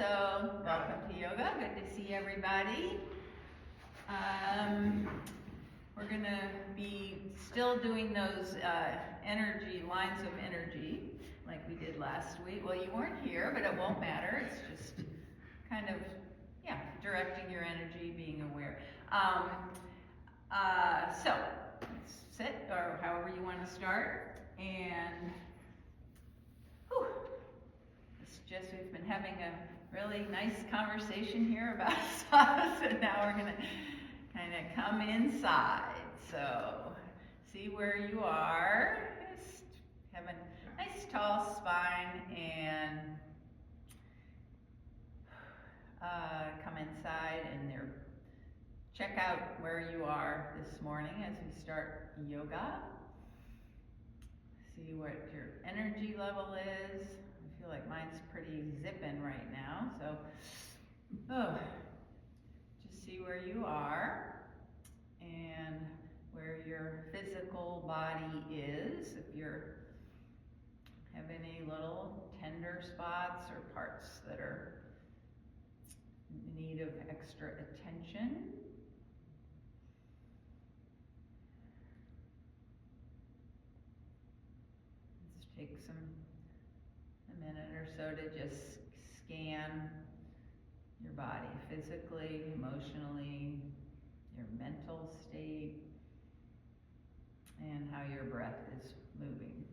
so welcome to yoga. Good to see everybody. We're going to be still doing those energy, lines of energy, like we did last week. Well, you weren't here, but it won't matter. It's just kind of, directing your energy, being aware. So, sit, or however you want to start, and we've been having a really nice conversation here about stuff, so now we're going to kind of come inside. So, see where you are. Just have a nice tall spine and come inside and check out where you are this morning as we start yoga. See what your energy level is. I feel like mine's pretty zipping right now, so just see where you are and where your physical body is. If you have any little tender spots or parts that are in need of extra attention. Let's take a minute or so to just scan your body physically, emotionally, your mental state, and how your breath is moving.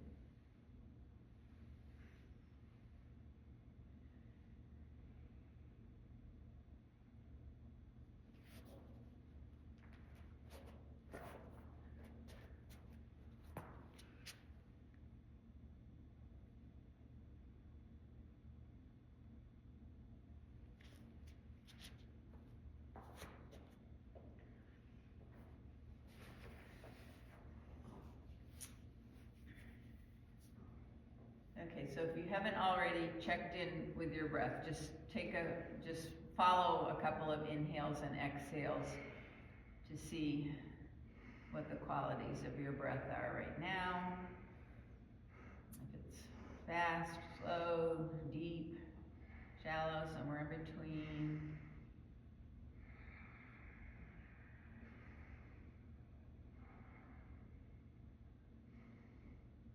Okay, so if you haven't already checked in with your breath, just follow a couple of inhales and exhales to see what the qualities of your breath are right now. If it's fast, slow, deep, shallow, somewhere in between.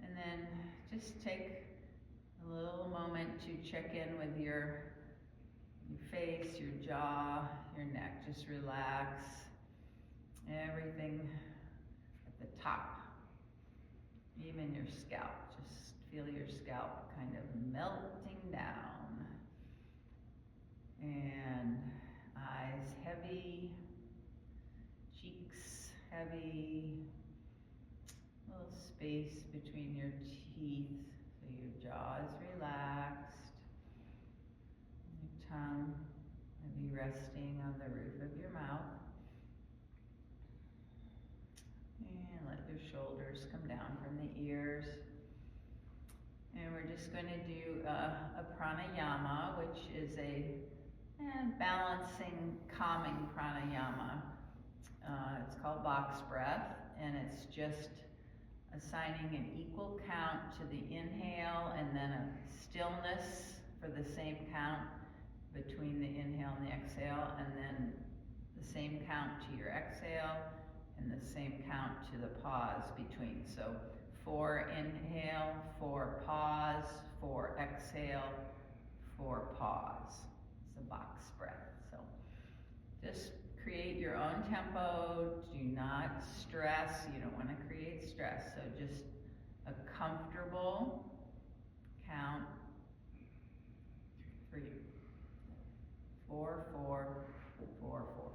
And then just take a little moment to check in with your face, your jaw, your neck. Just relax everything at the top, even your scalp. Just feel your scalp kind of melting down. And eyes heavy, cheeks heavy, a little space between your teeth. So your jaw is relaxed, your tongue maybe resting on the roof of your mouth. And let your shoulders come down from the ears. And we're just going to do a pranayama, which is a balancing, calming pranayama. It's called box breath, and it's just assigning an equal count to the inhale and then a stillness for the same count between the inhale and the exhale, and then the same count to your exhale and the same count to the pause between. So 4 inhale, 4 pause, 4 exhale, 4 pause. It's a box breath. So just create your own tempo. Do not stress. You don't want to create stress. So just a comfortable count for you. 4, 4, 4, 4.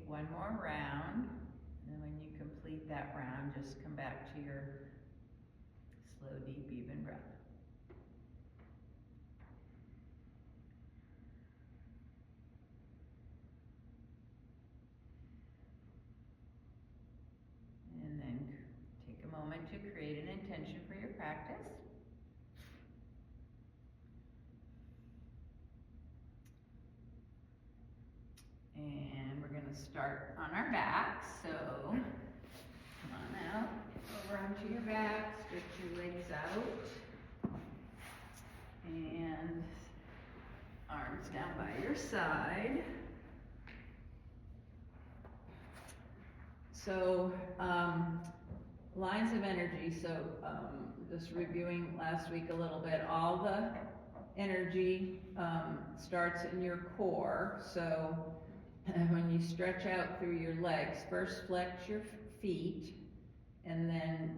one more round, and when you complete that round, just come back to your slow, deep, even breath. And then take a moment to create an intention for your practice. And we're going to start on our backs, so come on out, over onto your back, stretch your legs out, and arms down by your side. So, lines of energy, so just reviewing last week a little bit, all the energy starts in your core, so when you stretch out through your legs, first flex your feet, and then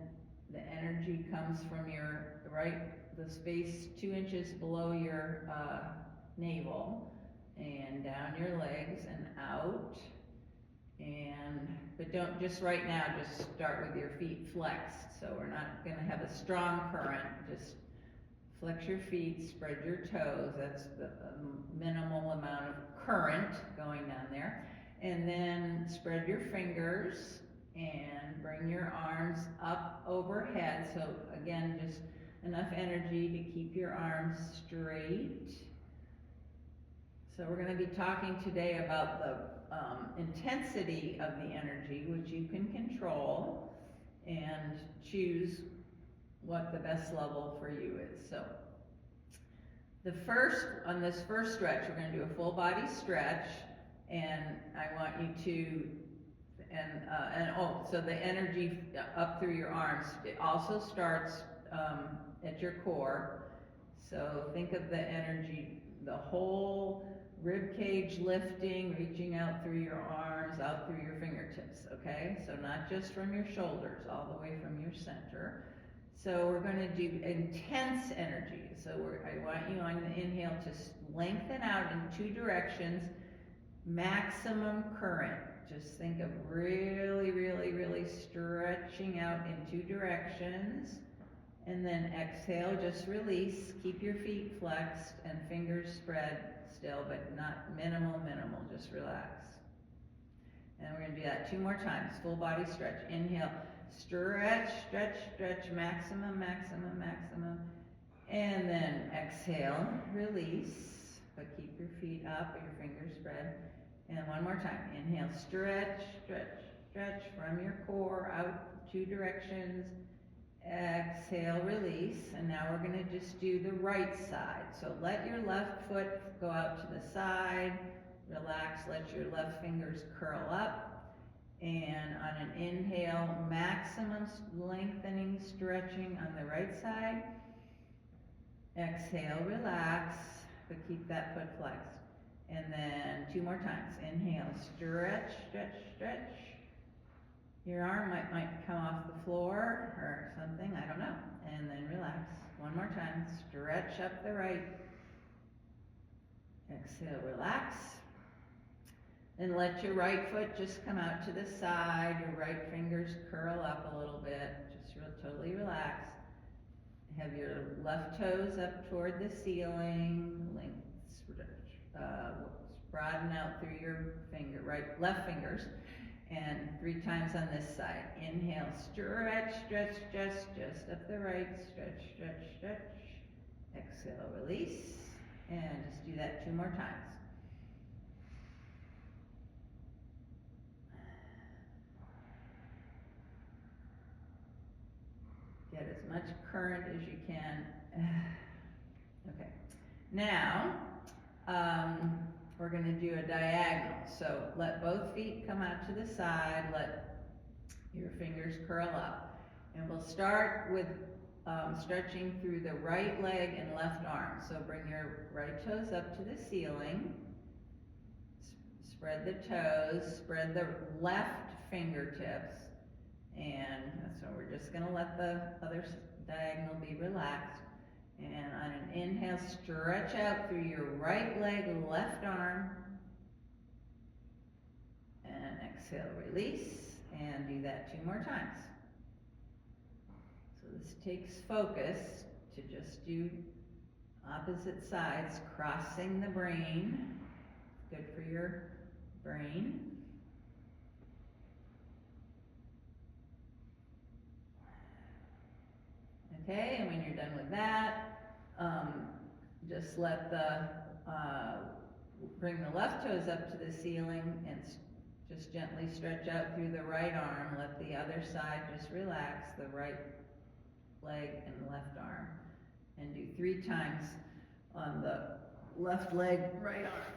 the energy comes from your the space 2 inches below your navel, and down your legs and out. But don't just right now, just start with your feet flexed. So we're not going to have a strong current, just flex your feet, spread your toes, that's the minimal amount of current going down there. And then spread your fingers and bring your arms up overhead. So again, just enough energy to keep your arms straight. So we're going to be talking today about the intensity of the energy, which you can control and choose what the best level for you is. So on this first stretch, we're going to do a full body stretch, and I want you to, so the energy up through your arms, it also starts at your core. So think of the energy, the whole rib cage lifting, reaching out through your arms, out through your fingertips, okay? So not just from your shoulders, all the way from your center. So we're going to do intense energy. So I want you on the inhale to lengthen out in 2 directions, maximum current. Just think of really, really, really stretching out in 2 directions. And then exhale, just release, keep your feet flexed and fingers spread still, but not minimal, just relax. And we're going to do that 2 more times, full body stretch. Inhale, stretch, stretch, stretch, maximum, maximum, maximum. And then exhale, release, but keep your feet up, your fingers spread. And one more time, inhale, stretch, stretch, stretch from your core out 2 directions. Exhale, release, and now we're going to just do the right side. So let your left foot go out to the side, relax, let your left fingers curl up, and on an inhale, maximum lengthening, stretching on the right side. Exhale, relax, but keep that foot flexed. And then 2 more times. Inhale, stretch, stretch, stretch. Your arm might come off the floor or something, I don't know. And then relax. 1 more time. Stretch up the right. Exhale, relax. And let your right foot just come out to the side. Your right fingers curl up a little bit. Just totally relax. Have your left toes up toward the ceiling. Broaden out through your left fingers. And 3 times on this side. Inhale, stretch, stretch, just up the right. Stretch, stretch, stretch. Exhale, release. And just do that 2 more times. Get as much current as you can. Okay. Now, we're going to do a diagonal. So let both feet come out to the side. Let your fingers curl up. And we'll start with stretching through the right leg and left arm. So bring your right toes up to the ceiling. Spread the toes. Spread the left fingertips. And so we're just going to let the other diagonal be relaxed. And on an inhale, stretch out through your right leg, left arm. And exhale, release, and do that 2 more times. So this takes focus to just do opposite sides, crossing the brain. Good for your brain. Okay, and when you're done with that, just let bring the left toes up to the ceiling and just gently stretch out through the right arm. Let the other side just relax, the right leg and left arm. And do 3 times on the left leg, right arm.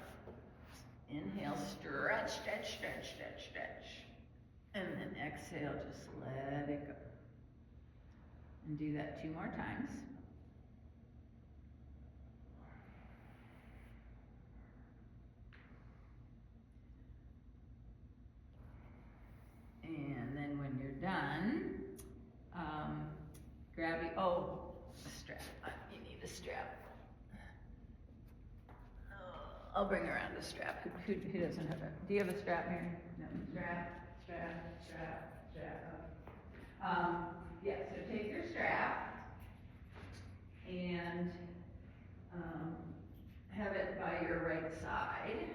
Inhale, stretch, stretch, stretch, stretch, stretch. And then exhale, just let it go. And do that 2 more times. And then when you're done, grab a strap. You need a strap. I'll bring around a strap. Who doesn't have a? Do you have a strap, Mary? No. Strap. Yeah. So take your strap and have it by your right side.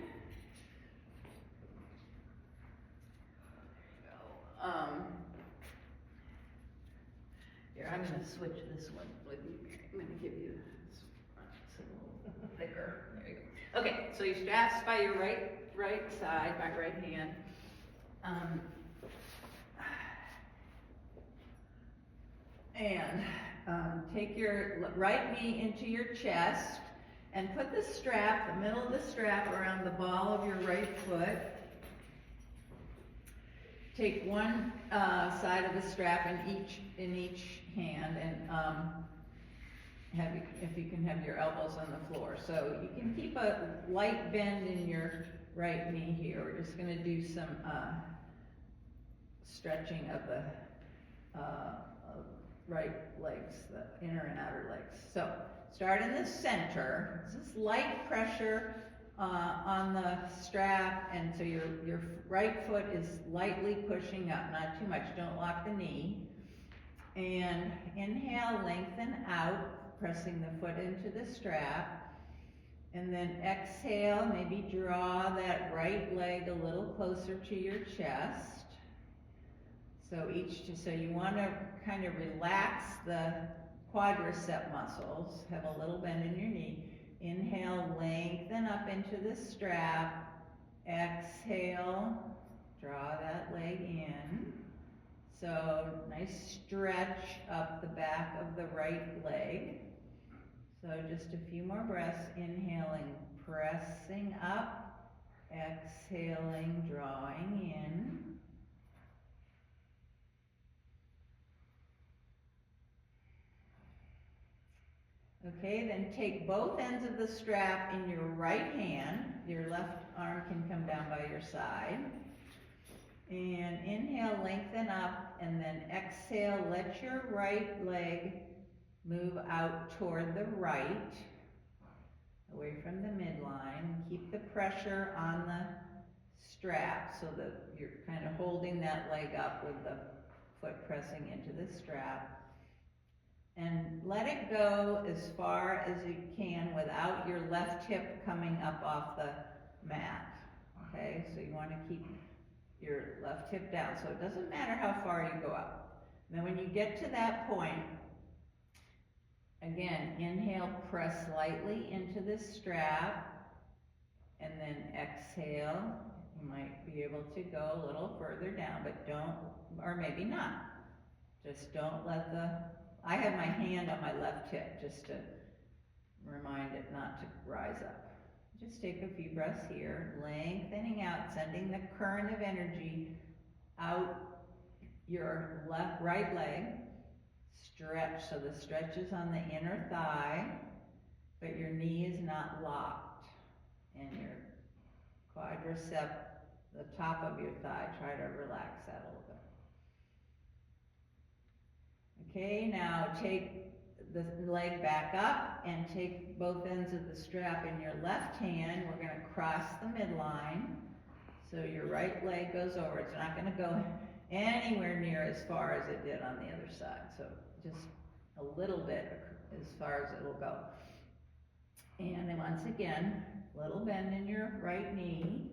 Here, I'm going to switch this one with you, Mary. I'm going to give you this one. It's a little thicker. There you go. Okay, so your strap's by your right side, by right hand. Take your right knee into your chest and put the strap, the middle of the strap, around the ball of your right foot. Take one side of the strap in each hand, and if you can have your elbows on the floor. So you can keep a light bend in your right knee here. We're just going to do some stretching of the right legs, the inner and outer legs. So start in the center. Just light pressure on the strap, and so your right foot is lightly pushing up, not too much. Don't lock the knee. And inhale, lengthen out, pressing the foot into the strap. And then exhale, maybe draw that right leg a little closer to your chest. So you want to kind of relax the quadricep muscles, have a little bend in your knee. Inhale, lengthen up into the strap. Exhale, draw that leg in. So nice stretch up the back of the right leg. So just a few more breaths. Inhaling, pressing up. Exhaling, drawing in. Okay, then take both ends of the strap in your right hand. Your left arm can come down by your side. And inhale, lengthen up, and then exhale, let your right leg move out toward the right, away from the midline. Keep the pressure on the strap so that you're kind of holding that leg up with the foot pressing into the strap. And let it go as far as you can without your left hip coming up off the mat. Okay, so you want to keep your left hip down. So it doesn't matter how far you go up. Now when you get to that point, again, inhale, press lightly into the strap, and then exhale. You might be able to go a little further down, but don't, or maybe not. Just don't let I have my hand on my left hip just to remind it not to rise up. Just take a few breaths here, lengthening out, sending the current of energy out your right leg. Stretch, so the stretch is on the inner thigh, but your knee is not locked. And your quadricep, the top of your thigh, try to relax that a little bit. Okay, now take the leg back up and take both ends of the strap in your left hand. We're going to cross the midline. So your right leg goes over. It's not gonna go anywhere near as far as it did on the other side. So just a little bit as far as it'll go. And then once again, little bend in your right knee.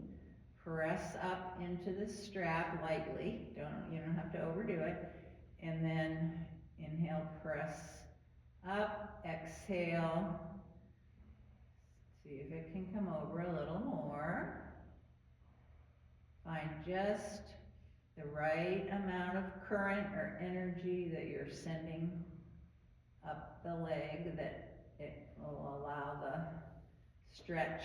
Press up into the strap lightly. You don't have to overdo it. And then inhale, press up, exhale. See if it can come over a little more. Find just the right amount of current or energy that you're sending up the leg that it will allow the stretch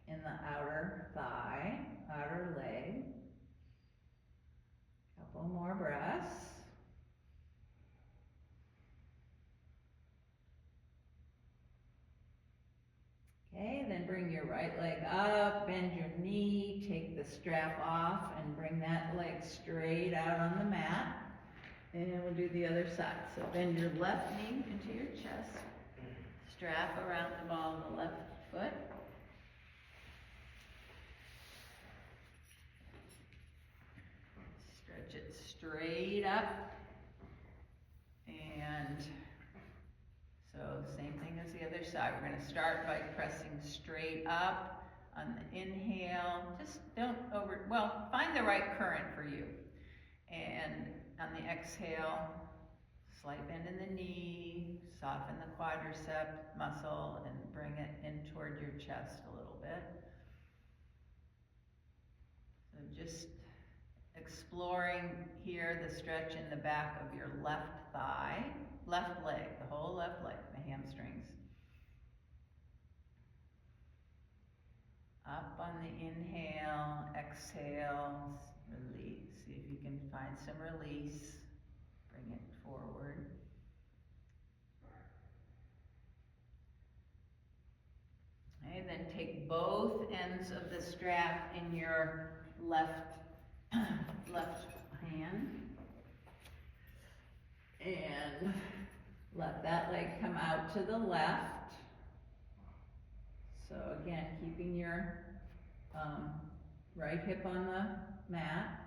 in the outer thigh, outer leg. Couple more breaths. Okay, then bring your right leg up, bend your knee, take the strap off, and bring that leg straight out on the mat. And we'll do the other side. So bend your left knee into your chest. Strap around the ball of the left foot. Stretch it straight up. And so same thing as the other side. We're going to start by pressing straight up on the inhale. Just don't find the right current for you. And on the exhale, slight bend in the knee, soften the quadricep muscle, and bring it in toward your chest a little bit. So just exploring here the stretch in the back of your left thigh, left leg, the whole left leg, the hamstrings. Up on the inhale, exhale, release. See if you can find some release. Bring it forward. Okay, then take both ends of the strap in your left hand and let that leg come out to the left. So again, keeping your right hip on the mat.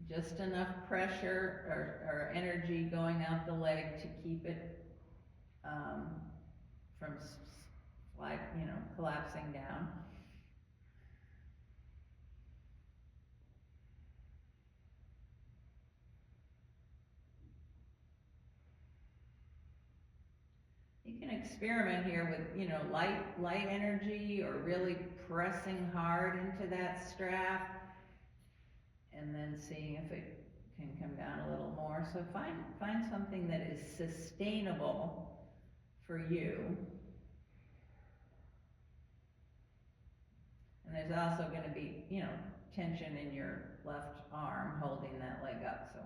Just enough pressure or energy going out the leg to keep it from collapsing down. You can experiment here with, light energy or really pressing hard into that strap and then seeing if it can come down a little more. So find something that is sustainable for you. And there's also going to be, tension in your left arm holding that leg up. So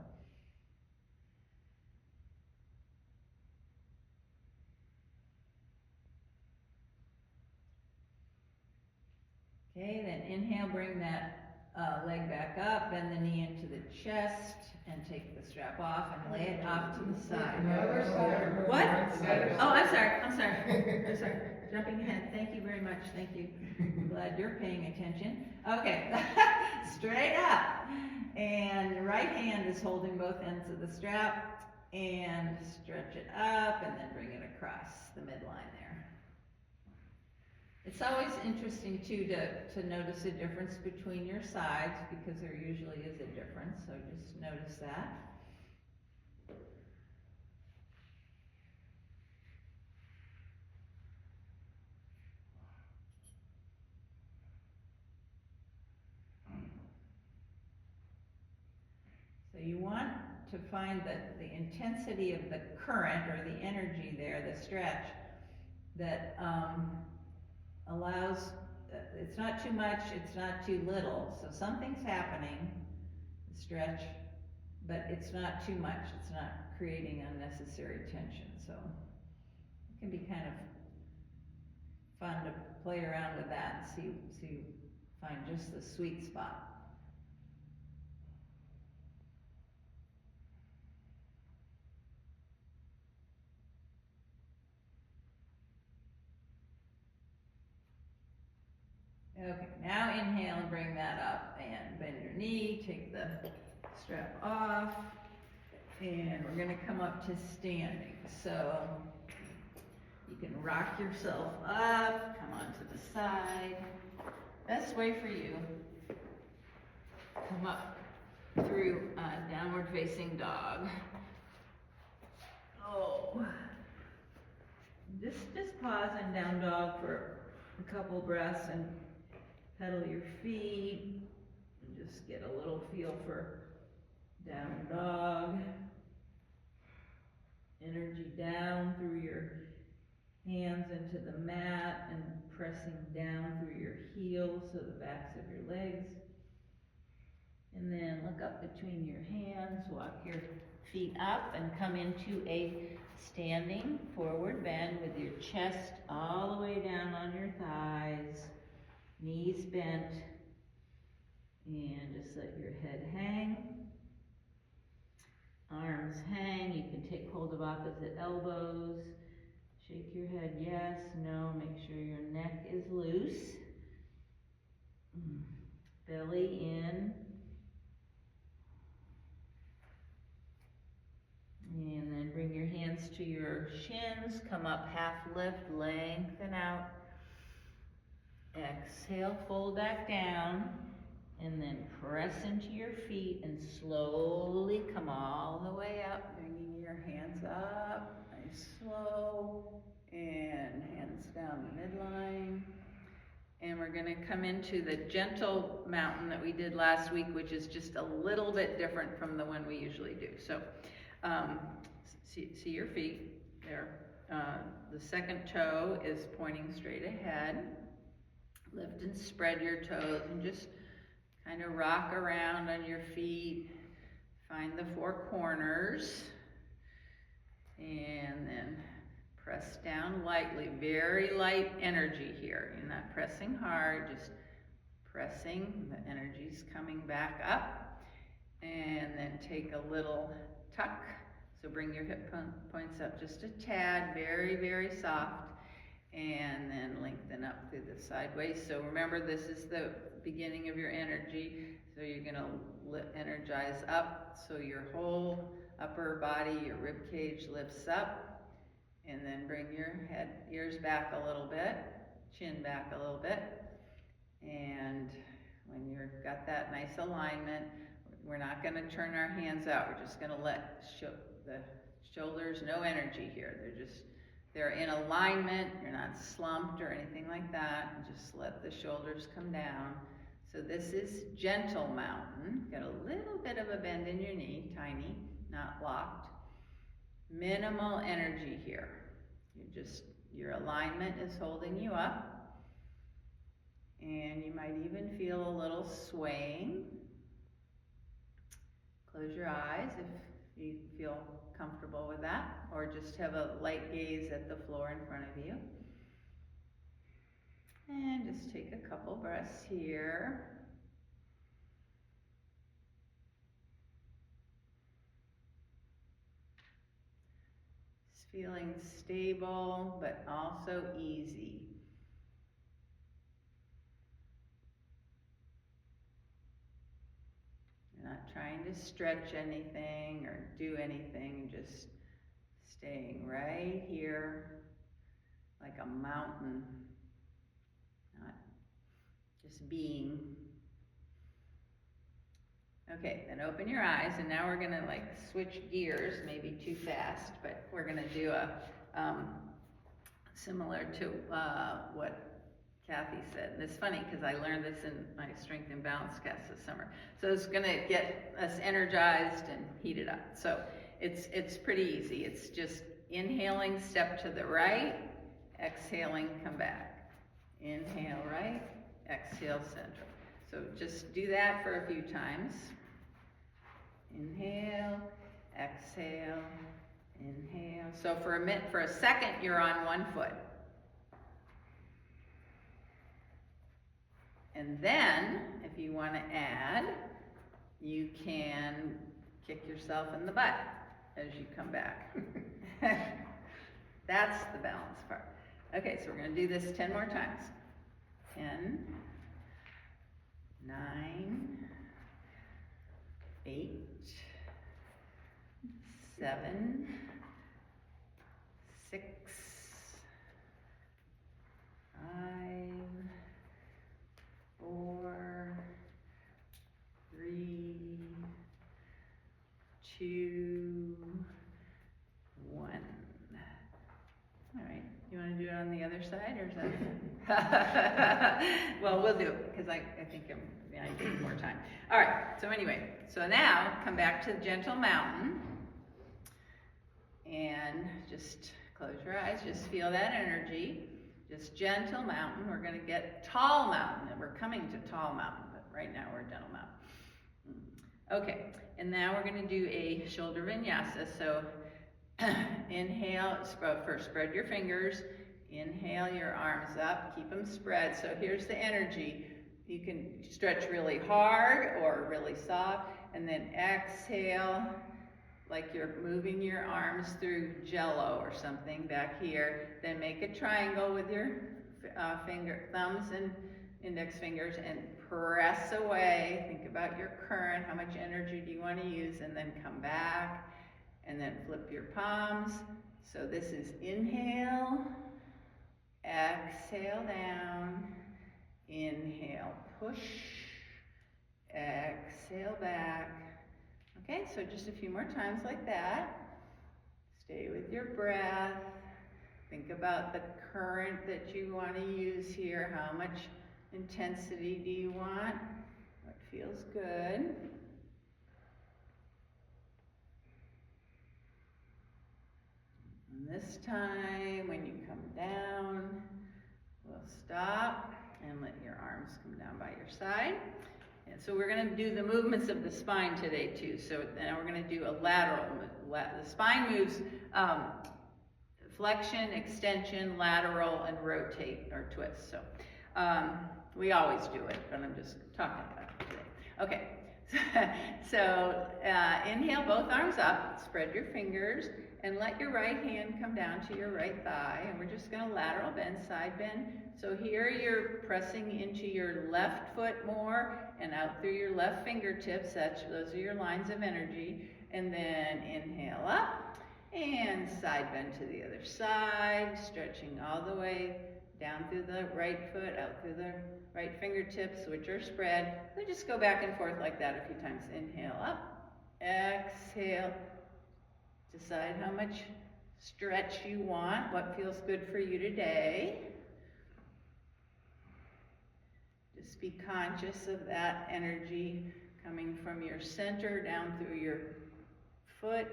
okay, then inhale, bring that leg back up, bend the knee into the chest, and take the strap off and lay it off to the side. What? Oh, I'm sorry. Jumping ahead. Thank you very much. Thank you. Glad you're paying attention. Okay, straight up. And the right hand is holding both ends of the strap, and stretch it up, and then bring it across the midline there. It's always interesting too to notice a difference between your sides, because there usually is a difference, so just notice that. So you want to find that the intensity of the current or the energy there, the stretch, that allows, it's not too much, it's not too little. So something's happening, the stretch, but it's not too much. It's not creating unnecessary tension. So it can be kind of fun to play around with that and find just the sweet spot. Okay, now inhale and bring that up and bend your knee, take the strap off, and we're gonna come up to standing. So you can rock yourself up, come onto the side. Best way for you, come up through downward facing dog. Oh, just pause in down dog for a couple breaths and pedal your feet and just get a little feel for down dog. Energy down through your hands into the mat and pressing down through your heels, so the backs of your legs. And then look up between your hands, walk your feet up and come into a standing forward bend with your chest all the way down on your thighs, knees bent, and just let your head hang. Arms hang. You can take hold of opposite elbows. Shake your head yes, no. Make sure your neck is loose. Belly in. And then bring your hands to your shins. Come up half lift, lengthen out. Exhale, fold back down. And then press into your feet and slowly come all the way up, bringing your hands up, nice slow, and hands down the midline. And we're gonna come into the gentle mountain that we did last week, which is just a little bit different from the one we usually do. So, see your feet there. The second toe is pointing straight ahead. Lift and spread your toes and just kind of rock around on your feet. Find the four corners. And then press down lightly. Very light energy here. You're not pressing hard, just pressing. The energy's coming back up. And then take a little tuck. So bring your hip points up just a tad, very, very soft. And then lengthen up through the sideways. So remember, this is the beginning of your energy. So you're gonna energize up. So your whole upper body, your rib cage lifts up. And then bring your head, ears back a little bit, chin back a little bit. And when you've got that nice alignment, we're not gonna turn our hands out. We're just gonna let the shoulders, no energy here. They're in alignment. You're not slumped or anything like that. And just let the shoulders come down. So this is gentle mountain. Got a little bit of a bend in your knee, tiny, not locked. Minimal energy here. Your alignment is holding you up. And you might even feel a little swaying. Close your eyes if you feel comfortable with that, or just have a light gaze at the floor in front of you. And just take a couple breaths here. Just feeling stable, but also easy. You're not trying to stretch anything or do anything, just staying right here like a mountain, not just being. Okay, then open your eyes, and now we're gonna like switch gears, maybe too fast, but we're gonna do a similar to what Kathy said. And it's funny because I learned this in my strength and balance class this summer. So it's gonna get us energized and heated up. So it's pretty easy. It's just inhaling, step to the right, exhaling, come back. Inhale right, exhale center. So just do that for a few times. Inhale, exhale, inhale. So for a second, you're on one foot. And then, if you want to add, you can kick yourself in the butt as you come back. That's the balance part. Okay, so we're going to do this 10 more times. 10, 9, 8, 7, 6, 5, 4, 3, 2, 1. All right, you want to do it on the other side, or is that? Well, we'll do it, because I think I need more time. All right, so anyway, so now come back to the gentle mountain, and just close your eyes, just feel that energy. Just gentle mountain. We're going to get tall mountain, and we're coming to tall mountain, but right now we're gentle mountain. Okay, and now we're going to do a shoulder vinyasa. So inhale, first spread your fingers, inhale your arms up, keep them spread. So here's the energy. You can stretch really hard or really soft, and then exhale like you're moving your arms through jello or something back here. Then make a triangle with your thumbs and index fingers and press away. Think about your current, how much energy do you want to use, and then come back and then flip your palms. So this is inhale, exhale down, inhale, push, exhale back. Okay, so just a few more times like that. Stay with your breath. Think about the current that you want to use here. How much intensity do you want? What feels good? And this time, when you come down, we'll stop and let your arms come down by your side. And so we're going to do the movements of the spine today too. So now we're going to do a lateral. The spine moves flexion, extension, lateral, and rotate or twist. So we always do it, but I'm just talking about it today. Okay, so inhale, both arms up, spread your fingers, and let your right hand come down to your right thigh. And we're just going to lateral bend, side bend. So here you're pressing into your left foot more and out through your left fingertips. Those are your lines of energy. And then inhale up and side bend to the other side, stretching all the way down through the right foot, out through the right fingertips, which are spread. Then just go back and forth like that a few times. Inhale up, exhale. Decide how much stretch you want, what feels good for you today. Just be conscious of that energy coming from your center down through your foot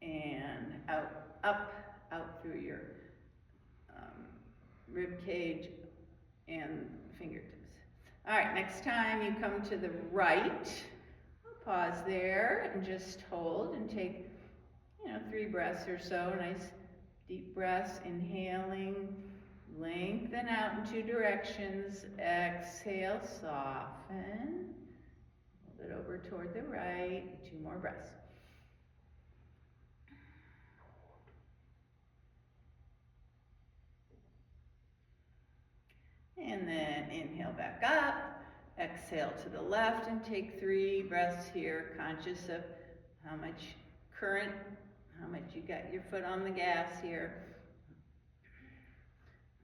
and out through your rib cage and fingertips. All right, next time you come to the right, pause there and just hold and take 3 breaths or so. Nice deep breaths, inhaling, lengthen out in 2 directions. Exhale, soften. Hold it over toward the right. 2 more breaths. And then inhale back up. Exhale to the left and take 3 breaths here, conscious of how much current, how much you got your foot on the gas here,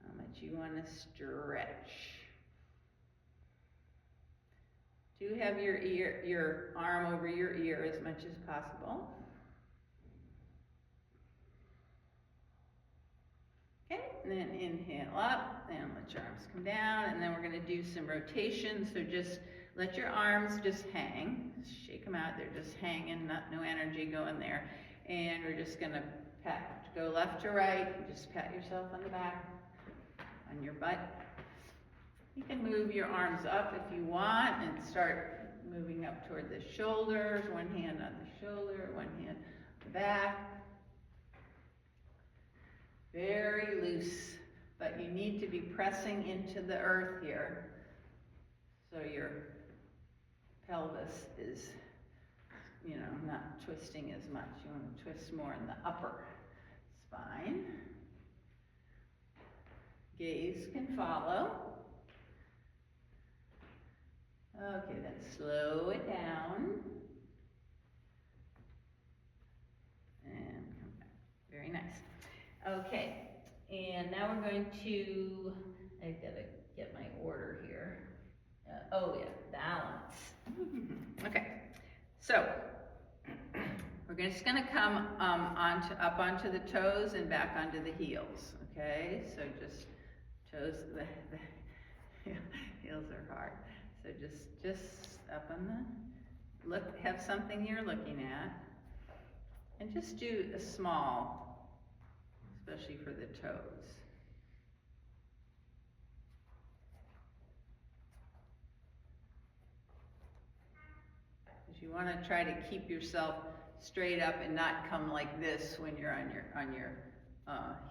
how much you want to stretch. Do have your arm over your ear as much as possible. Okay, and then inhale up and let your arms come down, and then we're going to do some rotations. So just let your arms just hang, just shake them out. They're just hanging, no energy going there. And we're just going to go left to right, just pat yourself on the back, on your butt. You can move your arms up if you want and start moving up toward the shoulders. One hand on the shoulder, one hand on the back. Very loose, but you need to be pressing into the earth here so your pelvis is, not twisting as much. You want to twist more in the upper spine. Gaze can follow. Okay, then slow it down. And come back. Very nice. Okay, and now we're going to, I gotta get my order here. Oh yeah, balance. Okay, so we're just gonna come up onto the toes and back onto the heels. Okay, so just toes, the heels are hard. So just up on the, look, have something you're looking at. And just do a small, especially for the toes. Because you want to try to keep yourself straight up and not come like this when you're on your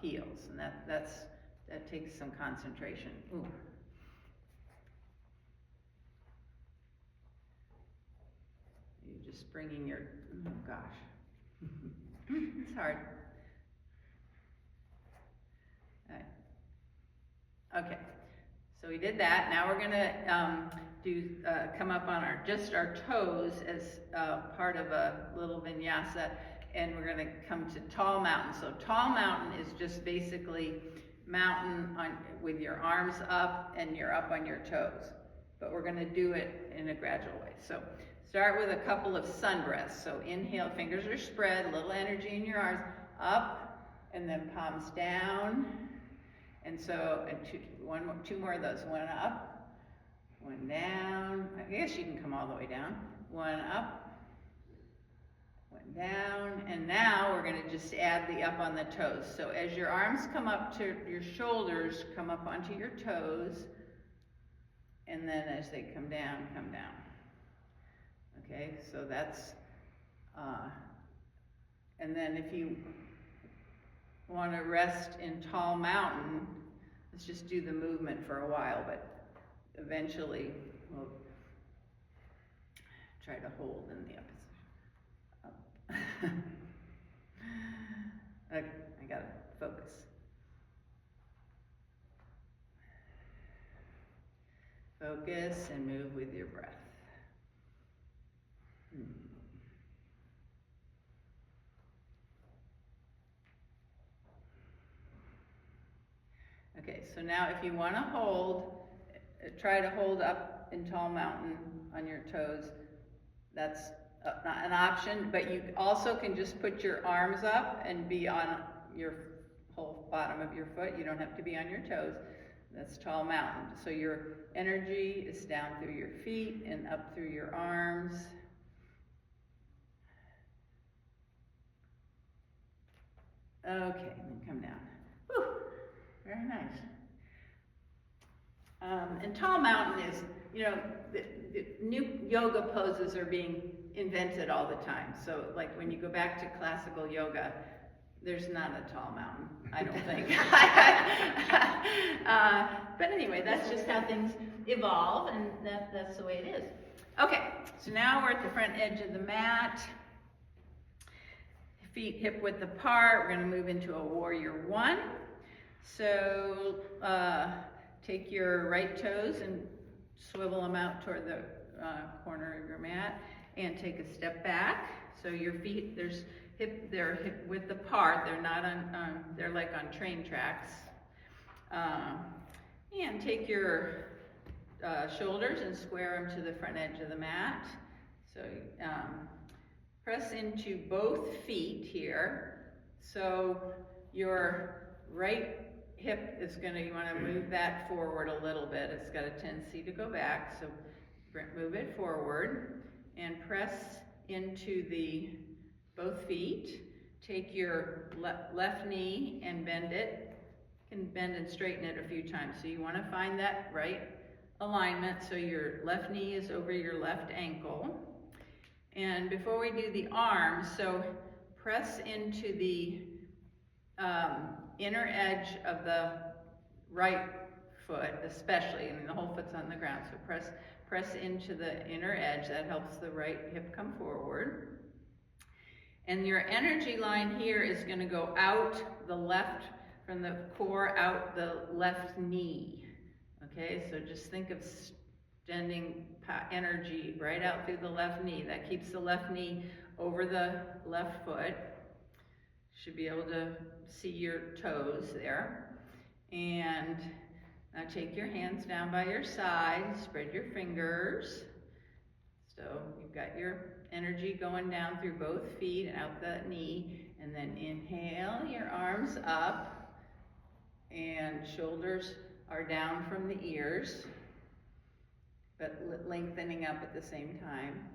heels, and that takes some concentration. Ooh. You're just bringing your, oh gosh, it's hard. All right. Okay, so we did that. Now we're gonna come up on just our toes as part of a little vinyasa, and we're gonna come to tall mountain. So tall mountain is just basically mountain with your arms up and you're up on your toes. But we're gonna do it in a gradual way. So start with a couple of sun breaths. So inhale, fingers are spread, a little energy in your arms, up, and then palms down. And so, two more of those. One up, one down. I guess you can come all the way down. One up, one down. And now we're going to just add the up on the toes. So as your arms come up to your shoulders, come up onto your toes. And then as they come down, come down. Okay, so that's, and then if you want to rest in tall mountain, let's just do the movement for a while, but eventually we'll try to hold in the up. Okay, I gotta focus. Focus and move with your breath. Okay, so now if you want to hold, try to hold up in tall mountain on your toes. That's not an option, but you also can just put your arms up and be on your whole bottom of your foot. You don't have to be on your toes. That's tall mountain. So your energy is down through your feet and up through your arms. Okay, and then come down. Whew. Very nice. And tall mountain is, the new yoga poses are being invented all the time. So like when you go back to classical yoga, there's not a tall mountain, I don't think. But anyway, that's just how things evolve, and that's the way it is. Okay, so now we're at the front edge of the mat. Feet hip width apart. We're going to move into a warrior one. So take your right toes and swivel them out toward the corner of your mat, and take a step back. So your feet, they're hip width apart. They're not on. They're like on train tracks. And take your shoulders and square them to the front edge of the mat. So press into both feet here. So your right hip is you want to move that forward a little bit. It's got a tendency to go back, so move it forward and press into both feet. Take your left knee and bend it. You can bend and straighten it a few times. So you want to find that right alignment, so your left knee is over your left ankle. And before we do the arms, so press into the inner edge of the right foot, especially. I mean, the whole foot's on the ground, so press into the inner edge. That helps the right hip come forward. And your energy line here is going to go out the left, from the core out the left knee. Okay, so just think of extending energy right out through the left knee. That keeps the left knee over the left foot. Should be able to see your toes there. And now take your hands down by your side, spread your fingers. So you've got your energy going down through both feet and out that knee. And then inhale, your arms up, and shoulders are down from the ears, but lengthening up at the same time.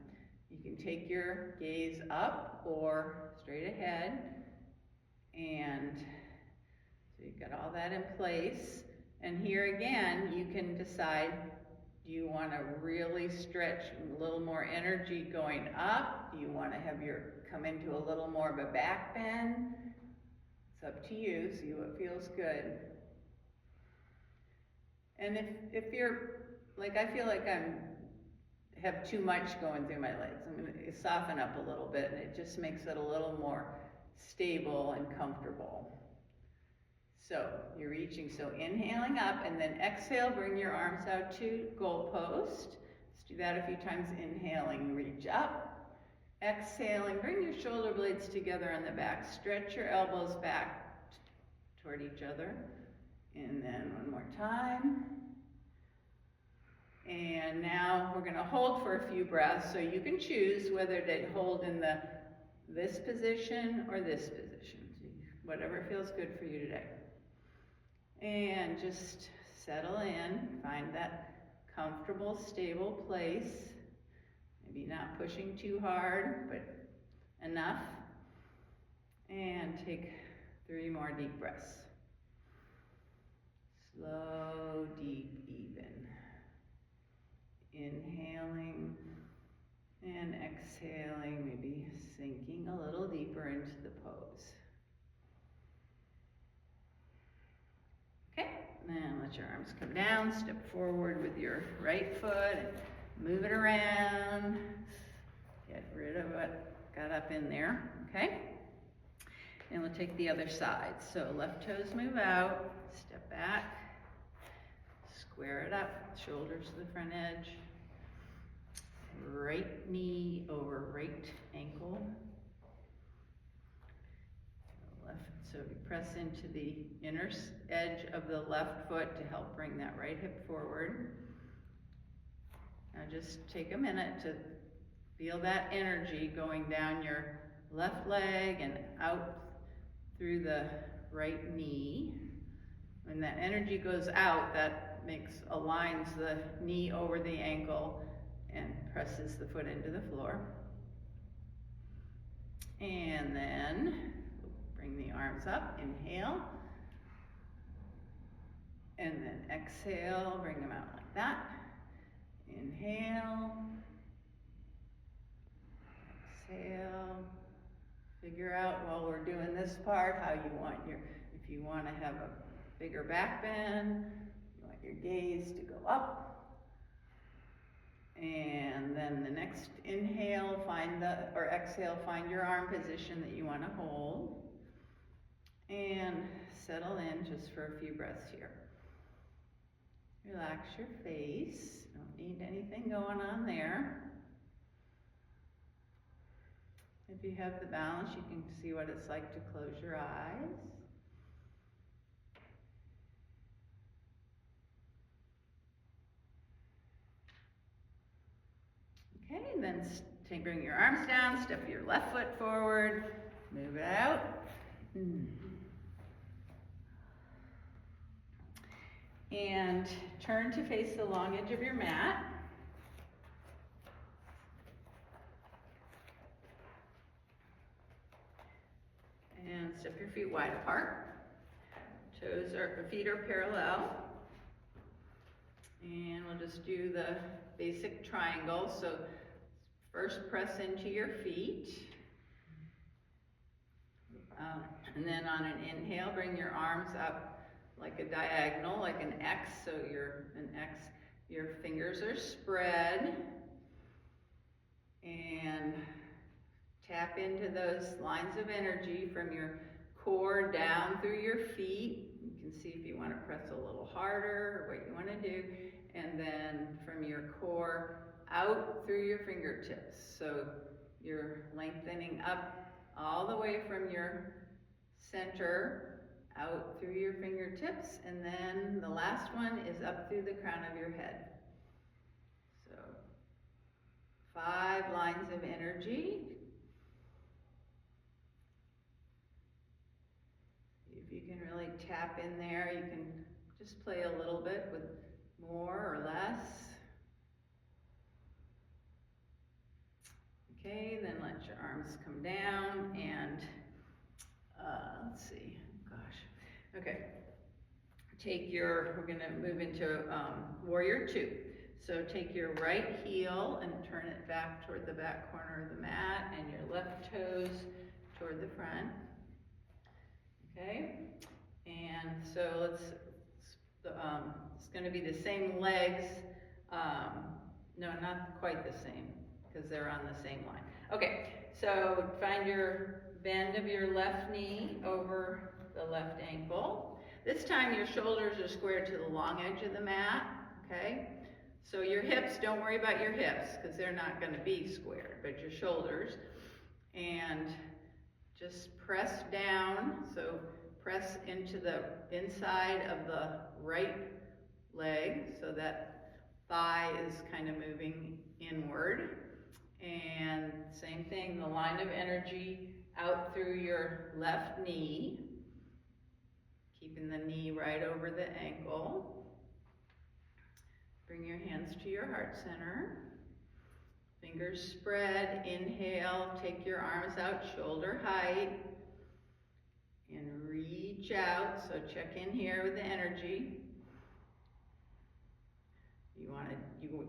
You can take your gaze up or straight ahead. And so you've got all that in place. And here again, you can decide, do you want to really stretch a little more energy going up? Do you want to have come into a little more of a back bend? It's up to you, see what feels good. And if you're, like I feel like have too much going through my legs, I'm going to soften up a little bit, and it just makes it a little more stable and comfortable. So you're reaching, so inhaling up, and then exhale, bring your arms out to goalpost. Let's do that a few times. Inhaling, reach up. Exhaling, bring your shoulder blades together on the back. Stretch your elbows back toward each other. And then one more time. And now we're going to hold for a few breaths, so you can choose whether to hold in this position or this position. Whatever feels good for you today. And just settle in, find that comfortable, stable place. Maybe not pushing too hard, but enough. And take 3 more deep breaths. Slow, deep, even. Inhaling and exhaling, maybe sinking a little deeper into the pose. Okay, and let your arms come down, step forward with your right foot, and move it around. Get rid of what got up in there, okay? And we'll take the other side. So left toes move out, step back, square it up, shoulders to the front edge. Right knee over right ankle. So you press into the inner edge of the left foot to help bring that right hip forward. Now just take a minute to feel that energy going down your left leg and out through the right knee. When that energy goes out, that aligns the knee over the ankle and presses the foot into the floor. And then bring the arms up, inhale, and then exhale, bring them out like that. Inhale, exhale. Figure out while we're doing this part how you want if you want to have a bigger back bend, you want your gaze to go up. And then the next inhale, exhale, find your arm position that you want to hold. And settle in just for a few breaths here. Relax your face. Don't need anything going on there. If you have the balance, you can see what it's like to close your eyes. Okay, and then bring your arms down, step your left foot forward, move it out. And turn to face the long edge of your mat. And step your feet wide apart. Feet are parallel. And we'll just do the basic triangle. So first press into your feet. And then on an inhale, bring your arms up like a diagonal, like an X. So your fingers are spread. And tap into those lines of energy from your core down through your feet. You can see if you want to press a little harder or what you want to do. and then from your core out through your fingertips. So you're lengthening up all the way from your center out through your fingertips, and then the last one is up through the crown of your head. So 5 lines of energy. If you can really tap in there, you can just play a little bit with more or less. Okay, then let your arms come down and let's see, gosh. Okay, we're gonna move into warrior 2. So take your right heel and turn it back toward the back corner of the mat, and your left toes toward the front. Okay, and so it's gonna be the same legs. No, not quite the same, because they're on the same line. Okay, so find your bend of your left knee over the left ankle. This time your shoulders are squared to the long edge of the mat, okay? So your hips, don't worry about your hips, because they're not gonna be squared, but your shoulders. And just press down, so press into the inside of the right leg, so that thigh is kind of moving inward. And same thing, the line of energy out through your left knee, keeping the knee right over the ankle. Bring your hands to your heart center. Fingers spread, inhale, take your arms out shoulder height, and reach out, so check in here with the energy.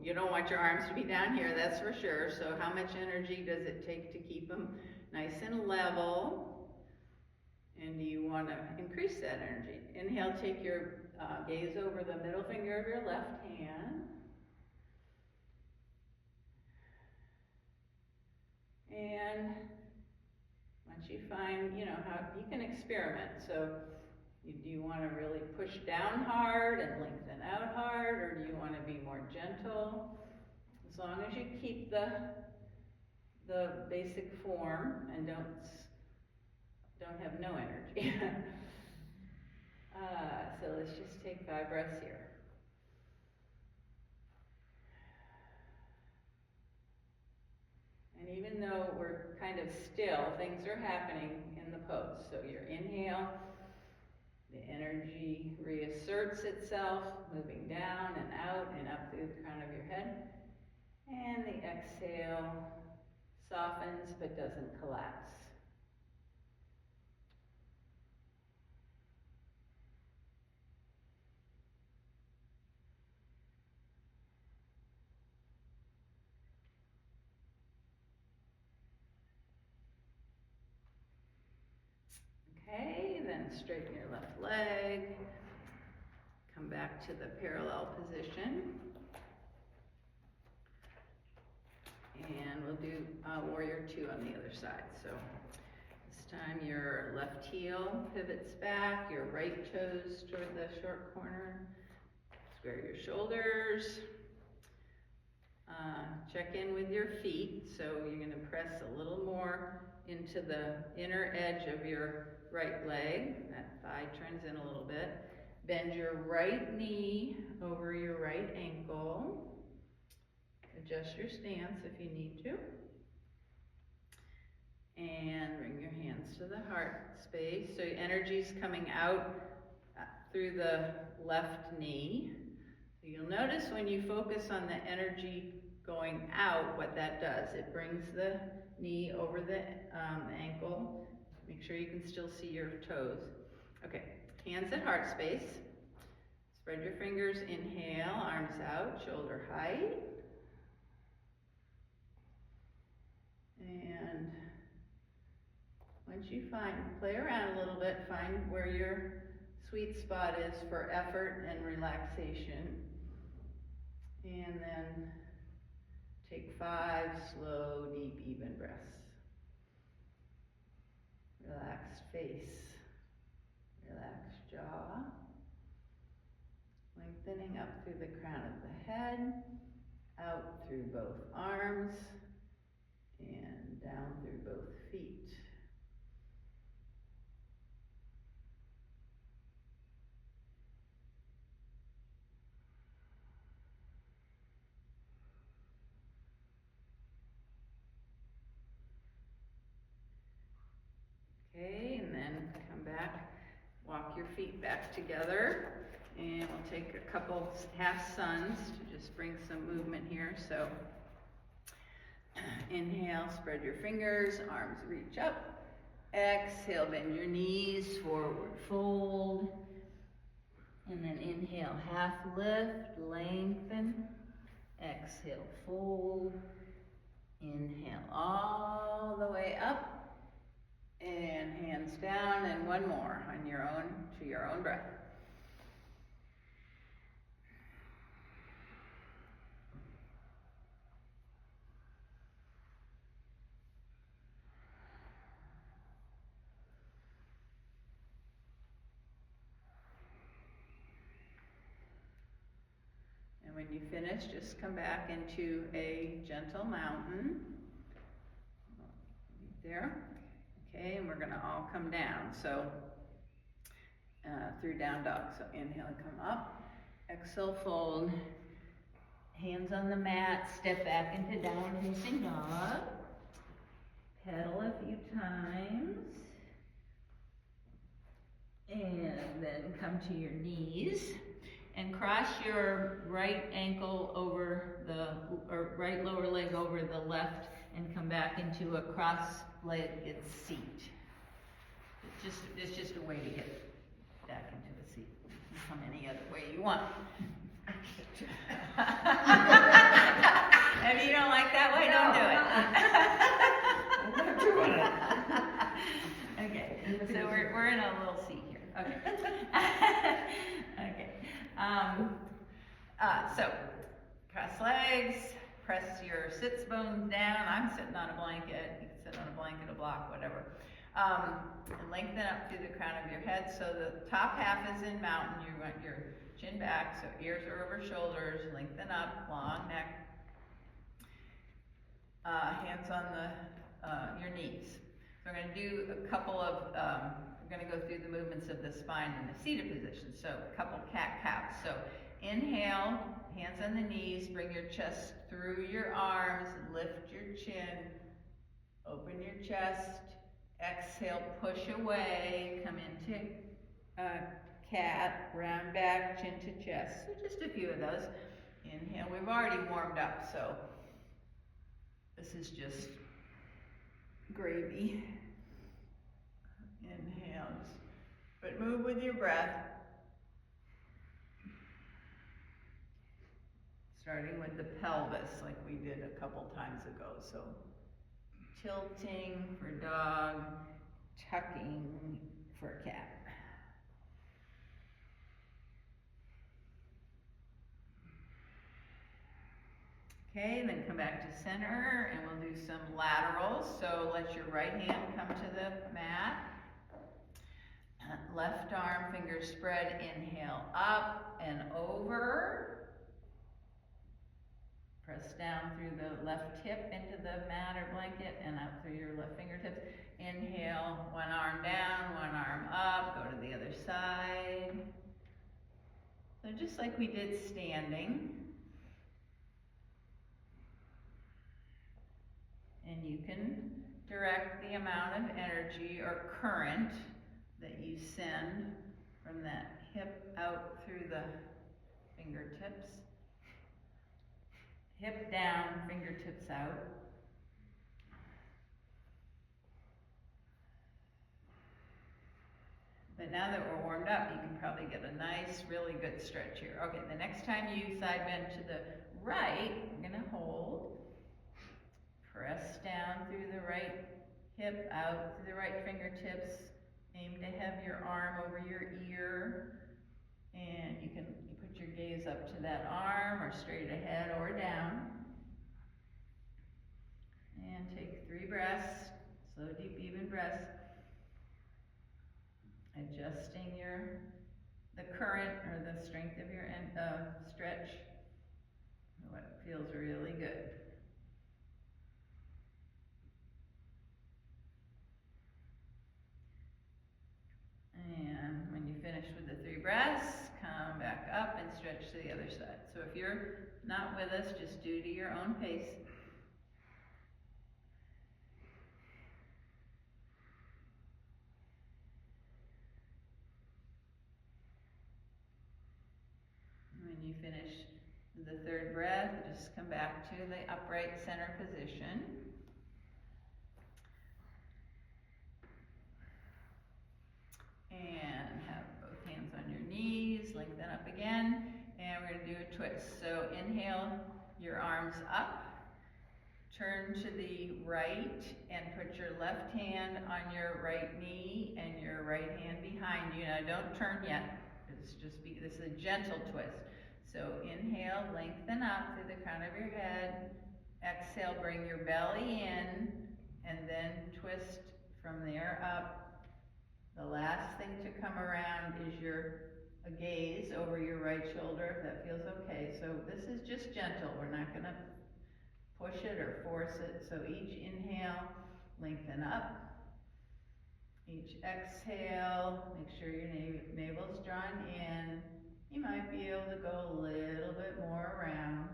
You don't want your arms to be down here, that's for sure. So how much energy does it take to keep them nice and level? And do you want to increase that energy? Inhale, take your gaze over the middle finger of your left hand. And once you find, how you can experiment. So do you want to really push down hard and lengthen out hard, or do you want to be more gentle? As long as you keep the basic form and don't have no energy. So let's just take 5 breaths here. And even though we're kind of still, things are happening in the pose. So your inhale, the energy reasserts itself, moving down and out and up through the crown of your head. And the exhale softens but doesn't collapse. Okay, then straighten your left leg. Come back to the parallel position. And we'll do warrior 2 on the other side. So this time your left heel pivots back, your right toes toward the short corner. Square your shoulders. Check in with your feet. So you're going to press a little more into the inner edge of your right leg. That thigh turns in a little bit. Bend your right knee over your right ankle. Adjust your stance if you need to. And bring your hands to the heart space. So energy's coming out through the left knee. So you'll notice when you focus on the energy going out, what that does. It brings the knee over the ankle. Make sure you can still see your toes. Okay, hands at heart space. Spread your fingers, inhale, arms out, shoulder height. And once you play around a little bit, find where your sweet spot is for effort and relaxation. And then take 5 slow, deep, even breaths. Relaxed face, relaxed jaw, lengthening up through the crown of the head, out through both arms, and down through both feet. Okay, and then come back, walk your feet back together, and we'll take a couple half suns to just bring some movement here. So inhale, spread your fingers, arms reach up. Exhale, bend your knees, forward fold. And then inhale, half lift, lengthen. Exhale, fold. Inhale all the way up. And hands down, and one more on your own, to your own breath. And when you finish, just come back into a gentle mountain. There. Okay, and we're gonna all come down. So through down dog. So inhale and come up. Exhale, fold. Hands on the mat. Step back into down facing dog. Pedal a few times. And then come to your knees. And cross your right ankle over or right lower leg over the left and come back into a cross-legged seat. It's just a way to get back into a seat. You can come any other way you want. If you don't like that way, don't do it. I'm not doing it. Okay, so we're in a little seat here. Okay. Okay. So cross legs, press your sits bones down. I'm sitting on a blanket. You can sit on a blanket, a block, whatever. And lengthen up through the crown of your head. So the top half is in mountain. You want your chin back, so ears are over shoulders. Lengthen up, long neck. Hands on your knees. So we're going to do a couple of, we're going to go through the movements of the spine in the seated position. So a couple cat-cows. So inhale, hands on the knees, bring your chest through your arms, lift your chin, open your chest. Exhale, push away, come into cat, round back, chin to chest. So just a few of those. Inhale, we've already warmed up, so this is just gravy. Inhale, but move with your breath. Starting with the pelvis like we did a couple times ago. So tilting for dog, tucking for cat. Okay, then come back to center and we'll do some laterals. So let your right hand come to the mat. Left arm, fingers spread, inhale up and over. Press down through the left hip into the mat or blanket and up through your left fingertips. Inhale, one arm down, one arm up, go to the other side. So just like we did standing. And you can direct the amount of energy or current that you send from that hip out through the fingertips. Hip down, fingertips out. But now that we're warmed up, you can probably get a nice, really good stretch here. Okay, the next time you side bend to the right, we're gonna hold. Press down through the right hip, out through the right fingertips. Aim to have your arm over your ear. And you put your gaze up to that arm or straight ahead or down. And take 3 breaths, slow, deep, even breaths. Adjusting the current or the strength of your stretch. What feels really good. And when you finish with the 3 breaths, come back up and stretch to the other side. So if you're not with us, just do to your own pace. When you finish the 3rd breath, just come back to the upright center position. And have both hands on your knees, lengthen up again, and we're going to do a twist. So inhale your arms up, turn to the right, and put your left hand on your right knee and your right hand behind you. Now don't turn yet, this is a gentle twist. So inhale, lengthen up through the crown of your head. Exhale, bring your belly in, and then twist from there up. The last thing to come around is your gaze over your right shoulder, if that feels okay. So this is just gentle. We're not going to push it or force it. So each inhale, lengthen up. Each exhale, make sure your navel's drawn in. You might be able to go a little bit more around.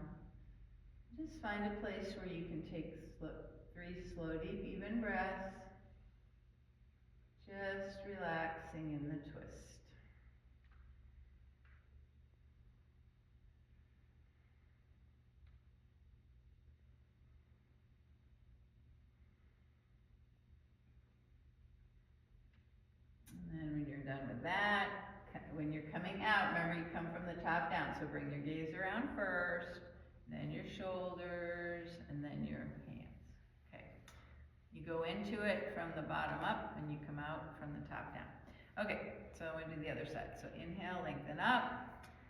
Just find a place where you can take 3 slow, deep, even breaths. Just relaxing in the twist. And then when you're done with that, when you're coming out, remember you come from the top down, so bring your gaze around first, then your shoulders, and then your hands. Okay. You go into it from the bottom up, and you come out from the top down. Okay, so I'm going to do the other side. So inhale, lengthen up.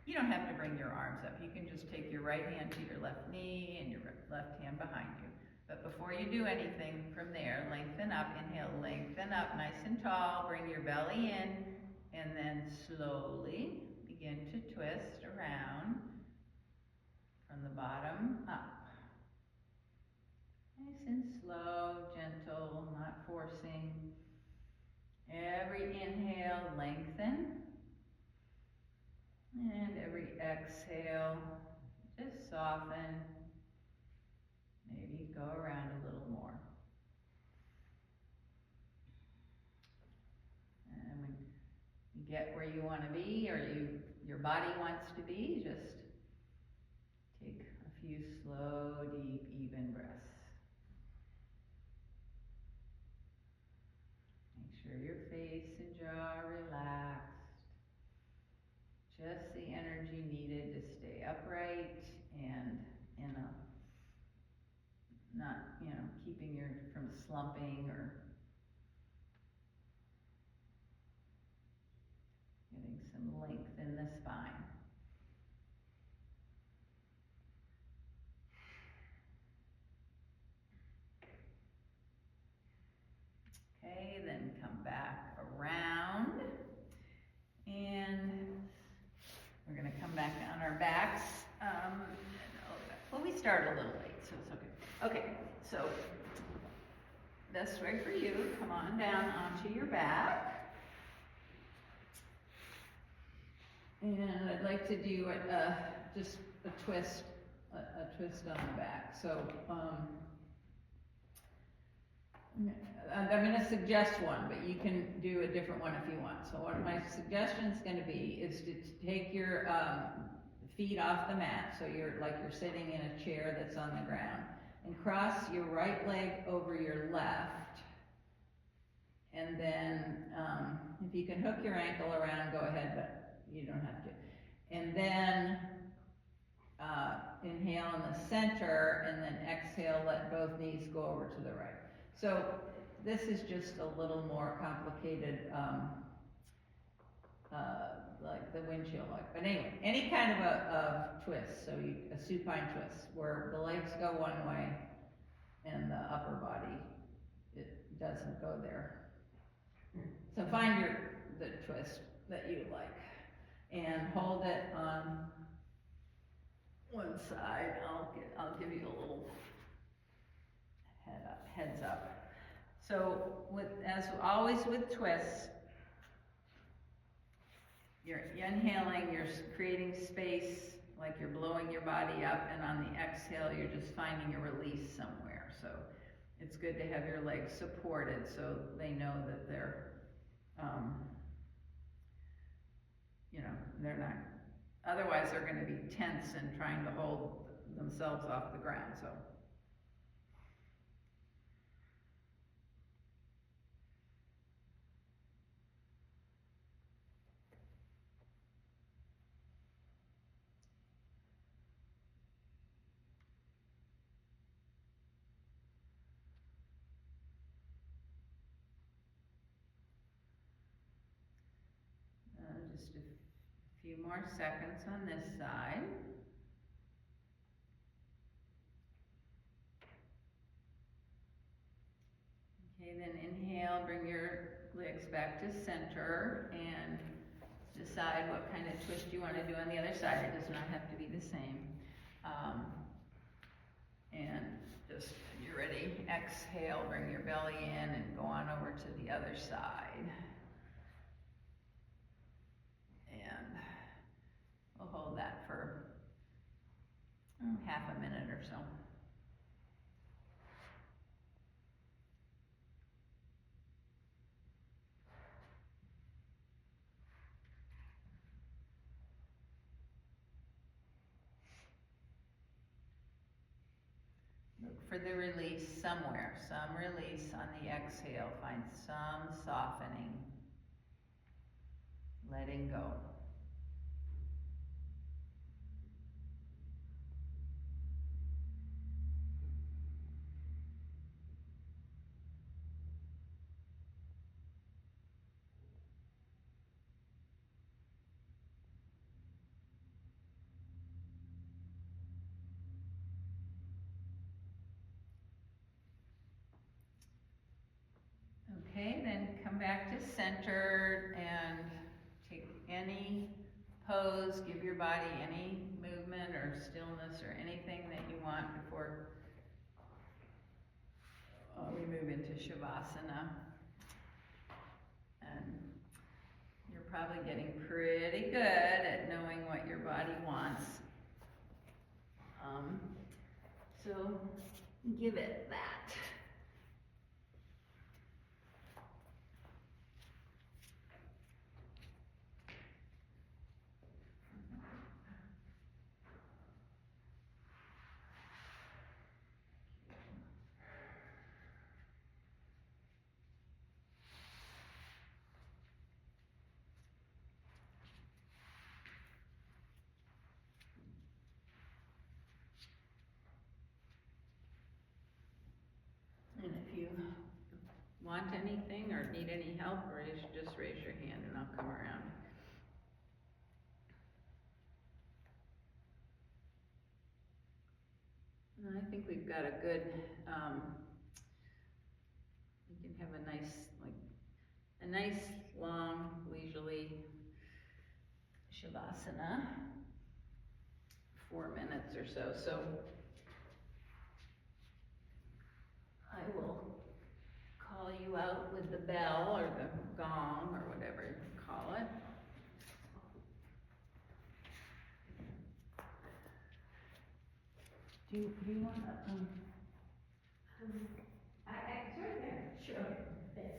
You don't have to bring your arms up. You can just take your right hand to your left knee and your left hand behind you. But before you do anything from there, lengthen up. Inhale, lengthen up nice and tall. Bring your belly in, and then slowly begin to twist around from the bottom up. Nice and slow, gentle, not forcing. Every inhale, lengthen. And every exhale, just soften. Maybe go around a little more. And when you get where you want to be, or your body wants to be, just take a few slow, deep, even breaths. Make sure your face and jaw are relaxed. Just the energy needed to stay upright and in a, not, keeping you from slumping or getting some length in the spine. Okay, then come back around, and we're going to come back on our backs. Well, we started a little late, so it's okay. Okay, so best way for you, come on down onto your back. And I'd like to do just a twist on the back. So I'm going to suggest one, but you can do a different one if you want. So what my suggestion is going to be is to take your feet off the mat, so you're sitting in a chair that's on the ground, and cross your right leg over your left, and then if you can hook your ankle around, go ahead, but you don't have to. And then inhale in the center, and then exhale, let both knees go over to the right. So this is just a little more complicated, like the windshield like. But anyway, any kind of a twist, so a supine twist, where the legs go one way and the upper body, it doesn't go there. So find the twist that you like, and hold it on one side. I'll give you a little heads up. So as always with twists, you're inhaling, you're creating space, like you're blowing your body up, and on the exhale, you're just finding a release somewhere. So it's good to have your legs supported so they know that they're, they're not, otherwise they're going to be tense and trying to hold themselves off the ground. So. Just a few more seconds on this side. Okay, then inhale, bring your legs back to center and decide what kind of twist you want to do on the other side. It does not have to be the same. And just, when you're ready, exhale, bring your belly in and go on over to the other side. And we'll hold that for half a minute or so. Look for the release somewhere, some release on the exhale. Find some softening, letting go. Okay, then come back to center and take any pose, give your body any movement or stillness or anything that you want before we move into Shavasana. And you're probably getting pretty good at knowing what your body wants. So give it that. And if you want anything or need any help, just raise your hand and I'll come around. And I think we've got a good, you can have a nice long leisurely Shavasana, 4 minutes or so. So I will call you out with the bell or the gong or whatever you call it. Do you want to, it's right there. Sure. There.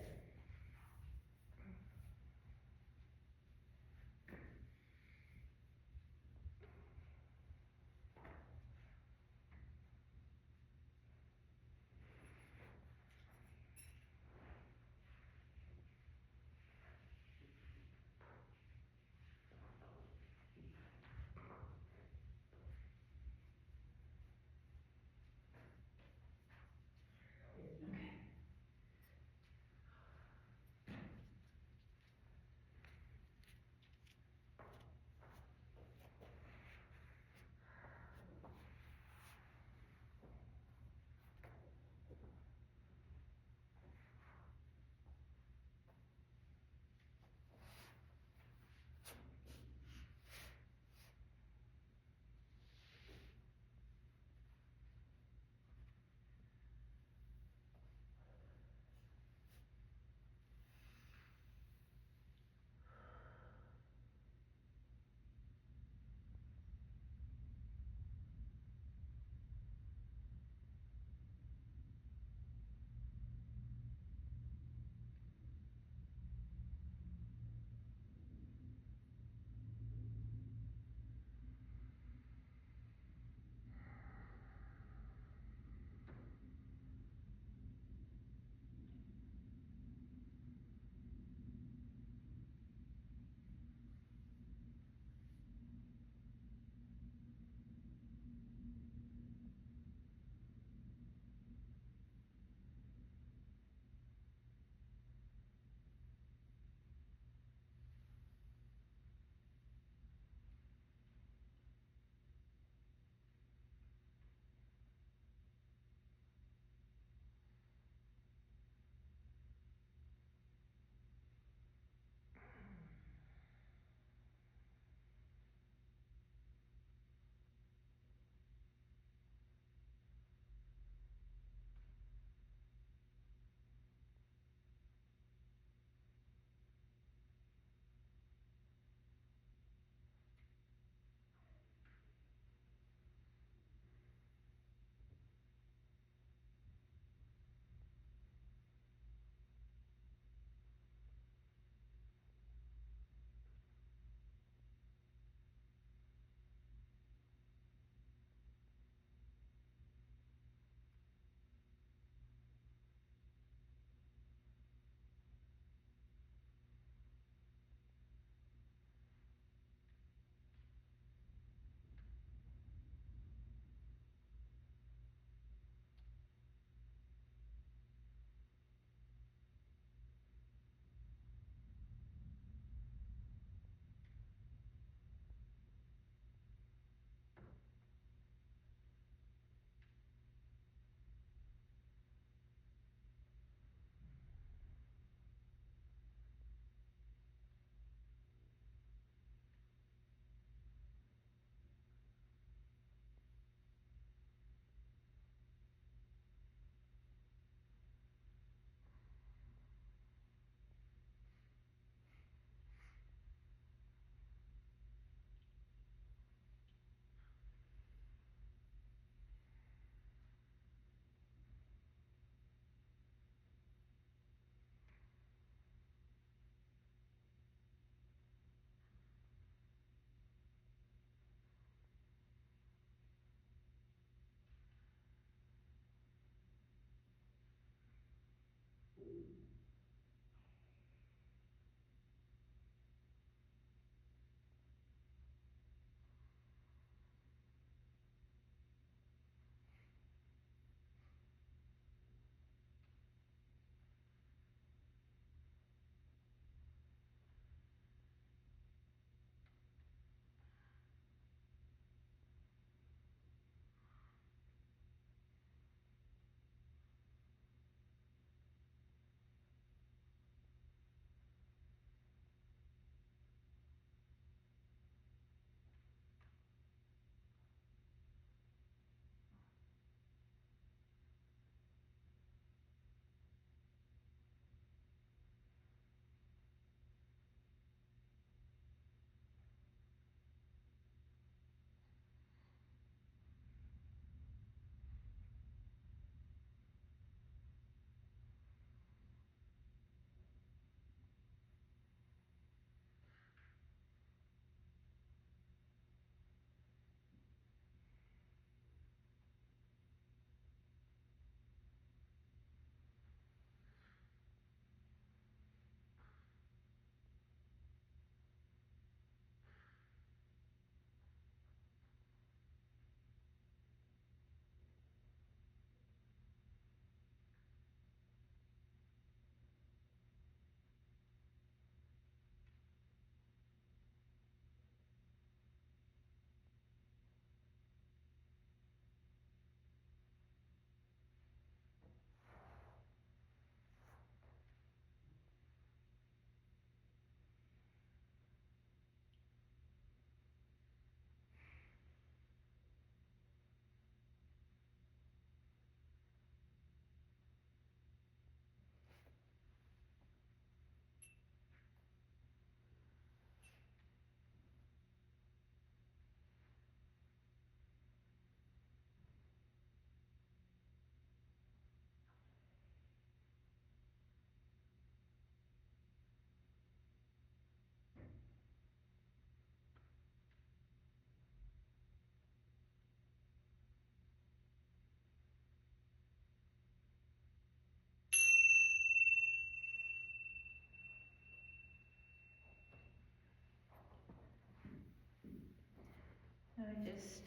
just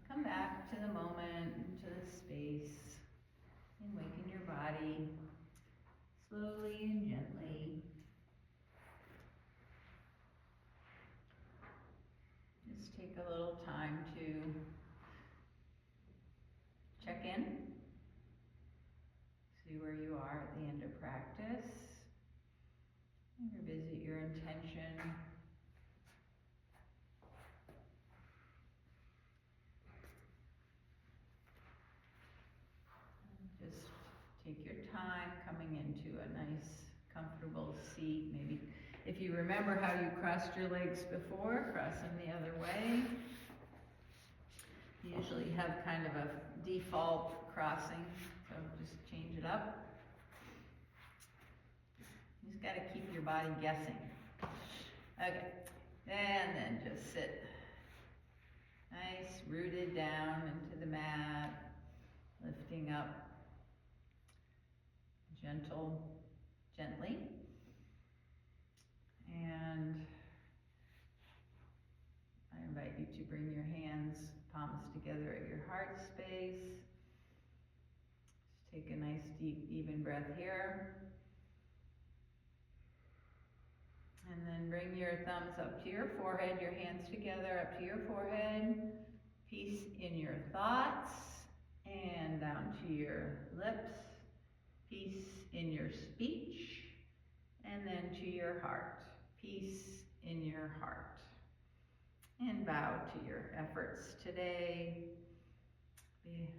come back to the moment, to the space, and waken your body slowly and gently. Just take a little time to check in, see where you are at the end of practice, and revisit your intention. Just take your time coming into a nice, comfortable seat. Maybe if you remember how you crossed your legs before, cross them the other way. You usually have kind of a default crossing, so just change it up. You just got to keep your body guessing. Okay, and then just sit nice, rooted down into the mat, lifting up gently. And I invite you to bring your hands, palms together at your heart space. Just take a nice, deep, even breath here. And then bring your thumbs up to your forehead, your hands together up to your forehead. Peace in your thoughts and down to your lips. Peace in your speech and then to your heart. Peace in your heart. And bow to your efforts today. Be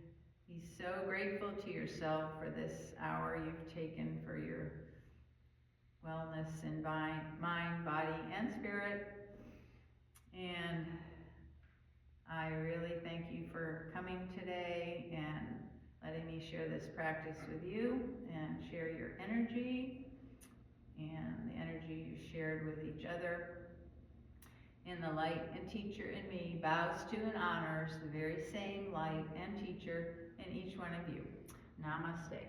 so grateful to yourself for this hour you've taken for your wellness in mind, body, and spirit. And I really thank you for coming today and letting me share this practice with you and share your energy and the energy you shared with each other. In the light and teacher in me bows to and honors the very same light and teacher in each one of you. Namaste.